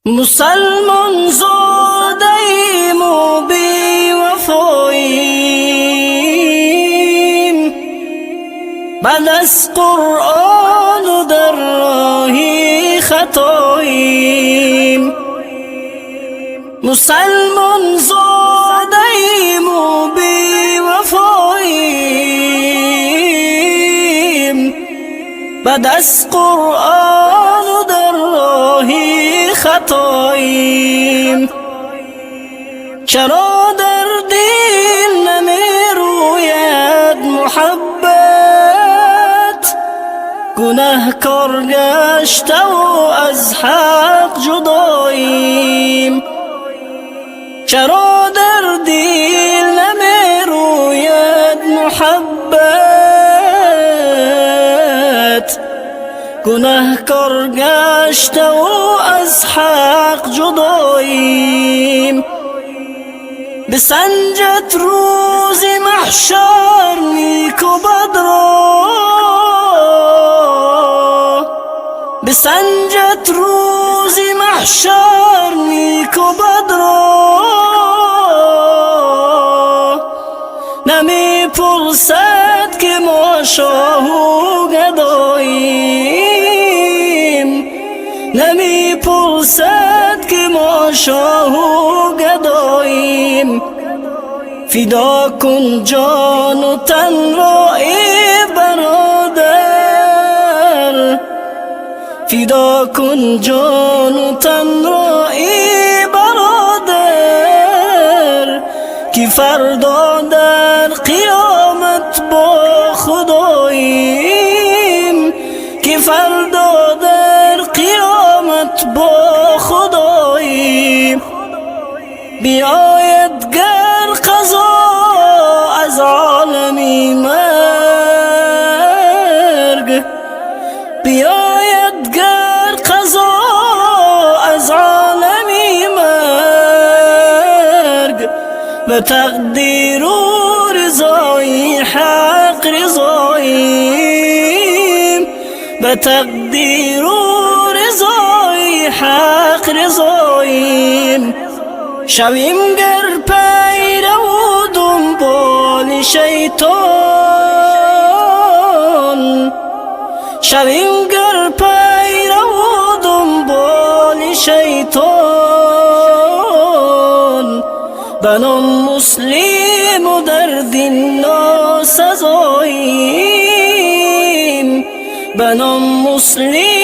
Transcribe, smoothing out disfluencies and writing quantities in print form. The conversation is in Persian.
مسلمان زادیم و بی وفاییم، بعد از قرآن و در راهی خطاییم. مسلمان زادیم و بی وفاییم، بعد از قرآن و در راهی خطاییم. چرا در دل نمی روید محبت، گناهکار گشته و از حق جداییم. چرا در دل نمی روید محبت، گناهکار گشته و از حق جداییم. بسنجد روز محشر نیک و بد را، بسنجد روز محشر نیک و بد را. نمی پرسد که ما شاه و گداییم، نمی پرسد که ما شاه و گداییم. فدا کن جان و تن را ای برادر، فدا کن جان و تن را ای برادر، که فردا در قیامت با خداییم، که فردا در قیامت با خداییم. بیاید گر قضا از عالمی مرگ، بیاید گر قضا از عالمی مرگ، به تقدیر و رضای حق رضاییم، به تقدیر و رضای حق رضاییم. شویم گر پیرو و دنبال شیطان، شویم گر پیرو و دنبال شیطان، بنام مسلم و در دین ناسزاییم، بنام مسلم